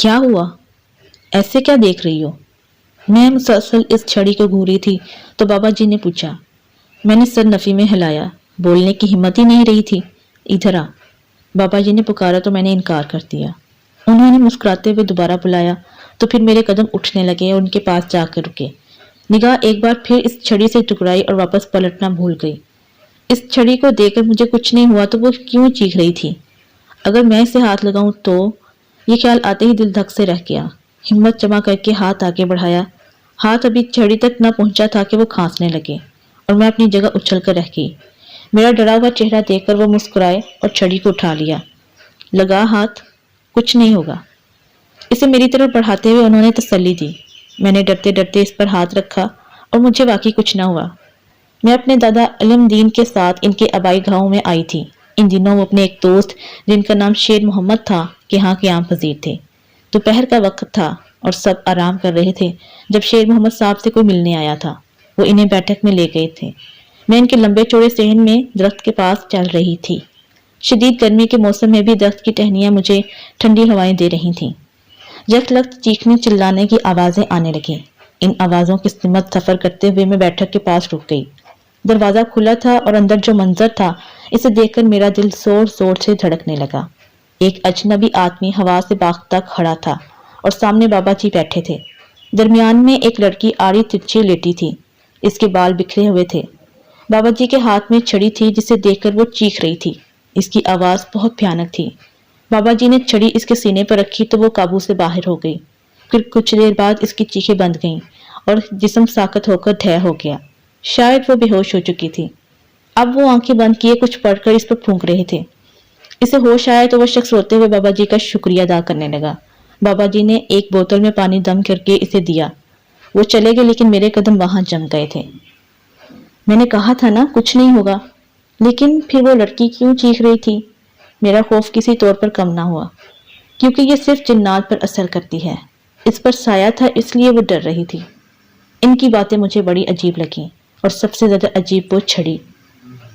کیا ہوا؟ ایسے کیا دیکھ رہی ہو؟ میں مسلسل اس چھڑی کو گھوری تھی تو بابا جی نے پوچھا۔ میں نے سر نفی میں ہلایا، بولنے کی ہمت ہی نہیں رہی تھی۔ ادھر آ۔ بابا جی نے پکارا تو میں نے انکار کر دیا۔ انہوں نے مسکراتے ہوئے دوبارہ بلایا تو پھر میرے قدم اٹھنے لگے اور ان کے پاس جا کر رکے۔ نگاہ ایک بار پھر اس چھڑی سے ٹکرائی اور واپس پلٹنا بھول گئی۔ اس چھڑی کو دیکھ کر مجھے کچھ نہیں ہوا تو وہ کیوں چیخ رہی تھی؟ اگر میں اسے ہاتھ لگاؤں تو؟ یہ خیال آتے ہی دل دھک سے رہ گیا۔ ہمت جمع کر کے ہاتھ آگے بڑھایا۔ ہاتھ ابھی چھڑی تک نہ پہنچا تھا کہ وہ کھانسنے لگے اور میں اپنی جگہ اچھل کر رہ گئی۔ میرا ڈرا ہوا چہرہ دیکھ کر وہ مسکرائے اور چھڑی کو اٹھا لیا۔ لگا ہاتھ، کچھ نہیں ہوگا۔ اسے میری طرف بڑھاتے ہوئے انہوں نے تسلی دی۔ میں نے ڈرتے ڈرتے اس پر ہاتھ رکھا اور مجھے واقعی کچھ نہ ہوا۔ میں اپنے دادا علم دین کے ساتھ ان کے آبائی گاؤں میں آئی تھی۔ ان دنوں وہ اپنے ایک دوست جن کا نام شیر محمد تھا کہ یہاں قیام پذیر تھے۔ دوپہر کا وقت تھا اور سب آرام کر رہے تھے جب شیر محمد صاحب سے کوئی ملنے آیا تھا۔ وہ انہیں بیٹھک میں لے گئے تھے۔ میں ان کے لمبے چوڑے صحن میں درخت کے پاس چل رہی تھی۔ شدید گرمی کے موسم میں بھی درخت کی ٹہنیاں مجھے ٹھنڈی ہوائیں دے رہی تھیں۔ یک لخت چیخنے چلانے کی آوازیں آنے لگیں۔ ان آوازوں کی سمت سفر کرتے ہوئے میں بیٹھک کے پاس رک گئی۔ دروازہ کھلا تھا اور اندر جو منظر تھا اسے دیکھ کر میرا دل زور زور سے دھڑکنے لگا۔ ایک اجنبی آدمی ہوا سے باختہ کھڑا تھا اور سامنے بابا جی بیٹھے تھے۔ درمیان میں ایک لڑکی آڑی ترچھی لیٹی تھی۔ اس کے بال بکھرے ہوئے تھے۔ بابا جی کے ہاتھ میں چھڑی تھی جسے دیکھ کر وہ چیخ رہی تھی۔ اس کی آواز بہت بھیانک تھی۔ بابا جی نے چھڑی اس کے سینے پر رکھی تو وہ قابو سے باہر ہو گئی۔ پھر کچھ دیر بعد اس کی چیخیں بند گئیں اور جسم ساکت ہو کر ڈھہ ہو گیا۔ شاید وہ بے ہوش ہو چکی تھی۔ اب وہ آنکھیں بند کیے کچھ پڑھ کر اس پر پھونک رہے تھے۔ اسے ہوش آیا تو وہ شخص روتے ہوئے بابا جی کا شکریہ ادا کرنے لگا۔ بابا جی نے ایک بوتل میں پانی دم کر کے اسے دیا۔ وہ چلے گئے لیکن میرے قدم وہاں جم گئے تھے۔ میں نے کہا تھا نا کچھ نہیں ہوگا، لیکن پھر وہ لڑکی کیوں چیخ رہی تھی؟ میرا خوف کسی طور پر کم نہ ہوا، کیونکہ یہ صرف جنات پر اثر کرتی ہے۔ اس پر سایہ تھا اس لیے وہ ڈر رہی تھی۔ ان کی باتیں مجھے بڑی عجیب لگیں اور سب سے زیادہ عجیب وہ چھڑی۔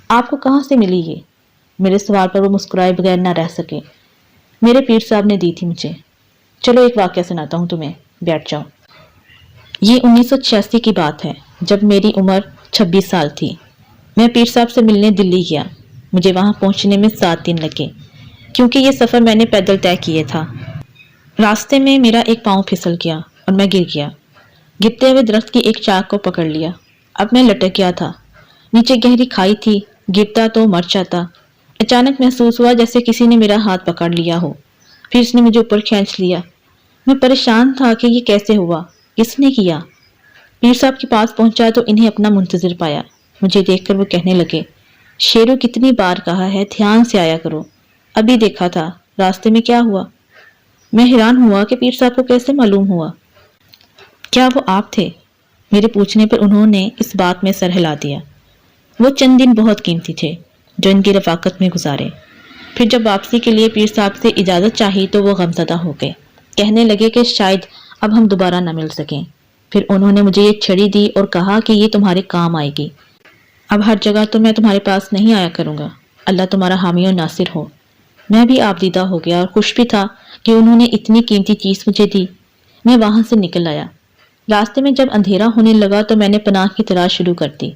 آپ کو کہاں سے ملی یہ؟ میرے سوال پر وہ مسکرائے بغیر نہ رہ سکے۔ میرے پیر صاحب نے دی تھی مجھے۔ چلو ایک واقعہ سناتا ہوں تمہیں، بیٹھ جاؤ۔ یہ 1986 کی بات ہے جب میری عمر 26 سال تھی۔ میں پیر صاحب سے ملنے دلی گیا۔ مجھے وہاں پہنچنے میں 7 دن لگے کیونکہ یہ سفر میں نے پیدل طے کیے تھا۔ راستے میں میرا ایک پاؤں پھسل گیا اور میں گر گیا۔ گرتے ہوئے درخت کی ایک چاک کو پکڑ لیا۔ اب میں لٹک گیا تھا۔ نیچے گہری کھائی تھی، گرتا تو مر جاتا۔ اچانک محسوس ہوا جیسے کسی نے میرا ہاتھ پکڑ لیا ہو، پھر اس نے مجھے اوپر کھینچ لیا۔ میں پریشان تھا کہ یہ کیسے ہوا، کس نے کیا۔ پیر صاحب کے پاس پہنچا تو انہیں اپنا منتظر پایا۔ مجھے دیکھ کر وہ کہنے لگے، شیرو کتنی بار کہا ہے دھیان سے آیا کرو، ابھی دیکھا تھا، راستے میں کیا ہوا؟ میں حیران ہوا کہ پیر صاحب کو کیسے معلوم ہوا۔ کیا وہ آپ تھے؟ میرے پوچھنے پر انہوں نے اس بات میں سر ہلا دیا۔ وہ چند دن بہت قیمتی تھے جو ان کی رفاقت میں گزارے۔ پھر جب واپسی کے لیے پیر صاحب سے اجازت چاہی تو وہ غمزدہ ہو گئے، کہنے لگے کہ شاید اب ہم دوبارہ نہ مل سکیں۔ پھر انہوں نے مجھے یہ چھڑی دی اور کہا کہ یہ تمہارے کام آئے گی۔ اب ہر جگہ تو میں تمہارے پاس نہیں آیا کروں گا، اللہ تمہارا حامی و ناصر ہو۔ میں بھی آبدیدہ ہو گیا اور خوش بھی تھا کہ انہوں نے اتنی قیمتی چیز مجھے دی۔ میں وہاں سے نکل آیا۔ راستے میں جب اندھیرا ہونے لگا تو میں نے پناہ کی تلاش شروع کر دی۔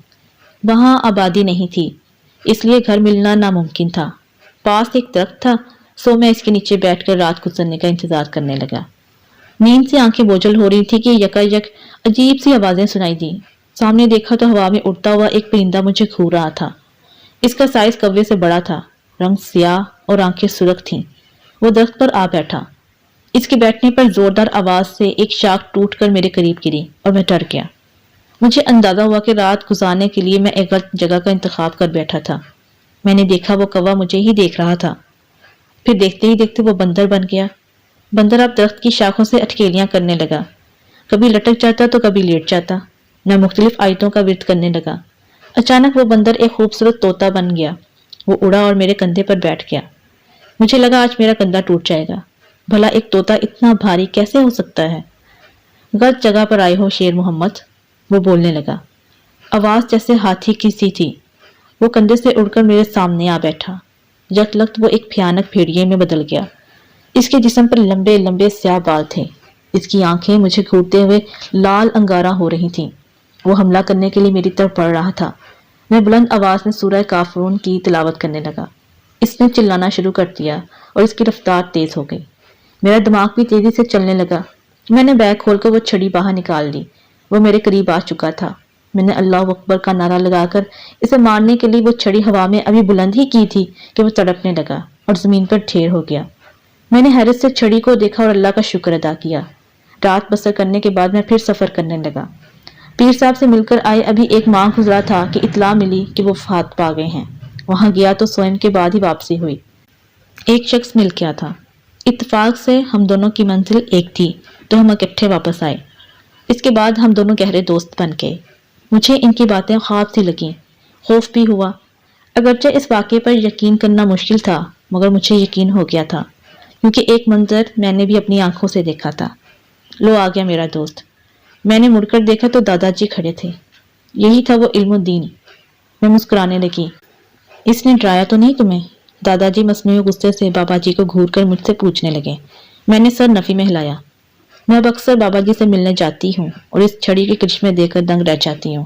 وہاں آبادی نہیں تھی، اس لیے گھر ملنا ناممکن تھا۔ پاس ایک درخت تھا، سو میں اس کے نیچے بیٹھ کر رات گزرنے کا انتظار کرنے لگا۔ نیند سے آنکھیں بوجھل ہو رہی تھی کہ یکایک عجیب سی آوازیں سنائی دی۔ سامنے دیکھا تو ہوا میں اڑتا ہوا ایک پرندہ مجھے گھور رہا تھا۔ اس کا سائز کوے سے بڑا تھا، رنگ سیاہ اور آنکھیں سرخ تھیں۔ وہ درخت پر آ بیٹھا۔ اس کے بیٹھنے پر زوردار آواز سے ایک شاخ ٹوٹ کر میرے قریب گری اور میں ڈر گیا۔ مجھے اندازہ ہوا کہ رات گزارنے کے لیے میں ایک غلط جگہ کا انتخاب کر بیٹھا تھا۔ میں نے دیکھا وہ کوا مجھے ہی دیکھ رہا تھا۔ پھر دیکھتے ہی دیکھتے وہ بندر بن گیا۔ بندر اب درخت کی شاخوں سے اٹکیلیاں کرنے لگا، کبھی لٹک جاتا تو کبھی لیٹ جاتا۔ میں مختلف آیتوں کا ورد کرنے لگا۔ اچانک وہ بندر ایک خوبصورت طوطا بن گیا۔ وہ اڑا اور میرے کندھے پر بیٹھ گیا۔ مجھے لگا آج میرا کندھا ٹوٹ جائے گا۔ بھلا ایک طوطا اتنا بھاری کیسے ہو سکتا ہے؟ غلط جگہ پر آئے ہو شیر محمد، وہ بولنے لگا۔ آواز جیسے ہاتھی کی سی تھی۔ وہ کندھے سے اڑ کر میرے سامنے آ بیٹھا۔ یک لخت وہ ایک بھیانک بھیڑیے میں بدل گیا۔ اس کے جسم پر لمبے لمبے سیاہ بال تھے۔ اس کی آنکھیں مجھے گھورتے ہوئے لال انگارہ ہو رہی تھیں۔ وہ حملہ کرنے کے لیے میری طرف بڑھ رہا تھا۔ میں بلند آواز میں سورہ کافرون کی تلاوت کرنے لگا۔ اس نے چلانا شروع کر دیا اور اس کی رفتار تیز ہو گئی۔ میرا دماغ بھی تیزی سے چلنے لگا۔ میں نے بیگ کھول کر وہ چھڑی باہر نکال لی۔ وہ میرے قریب آ چکا تھا۔ میں نے اللہ اکبر کا نعرہ لگا کر اسے مارنے کے لیے وہ چھڑی ہوا میں ابھی بلند ہی کی تھی کہ وہ تڑپنے لگا اور زمین پر ڈھیر ہو گیا۔ میں نے حیرت سے چھڑی کو دیکھا اور اللہ کا شکر ادا کیا۔ رات بسر کرنے کے بعد میں پھر سفر کرنے لگا۔ پیر صاحب سے مل کر آئے ابھی ایک ماہ گزرا تھا کہ اطلاع ملی کہ وہ وفات پا گئے ہیں۔ وہاں گیا تو سوئم کے بعد ہی واپسی ہوئی۔ ایک شخص مل گیا تھا۔ اتفاق سے ہم دونوں کی منزل ایک تھی تو ہم اکٹھے واپس آئے۔ اس کے بعد ہم دونوں گہرے دوست بن گئے۔ مجھے ان کی باتیں خواب سی لگیں۔ خوف بھی ہوا۔ اگرچہ اس واقعے پر یقین کرنا مشکل تھا مگر مجھے یقین ہو گیا تھا کیونکہ ایک منظر میں نے بھی اپنی آنکھوں سے دیکھا تھا۔ لو آ گیا میرا دوست۔ میں نے مڑ کر دیکھا تو دادا جی کھڑے تھے۔ یہی تھا وہ علم الدین۔ میں مسکرانے لگی۔ اس نے ڈرایا تو نہیں تمہیں؟ دادا جی مصنوعی غصے سے بابا جی کو گھور کر مجھ سے پوچھنے لگے۔ میں نے سر نفی میں ہلایا۔ میں اب اکثر بابا جی سے ملنے جاتی ہوں اور اس چھڑی کے کرشمے دیکھ کر دنگ رہ جاتی ہوں۔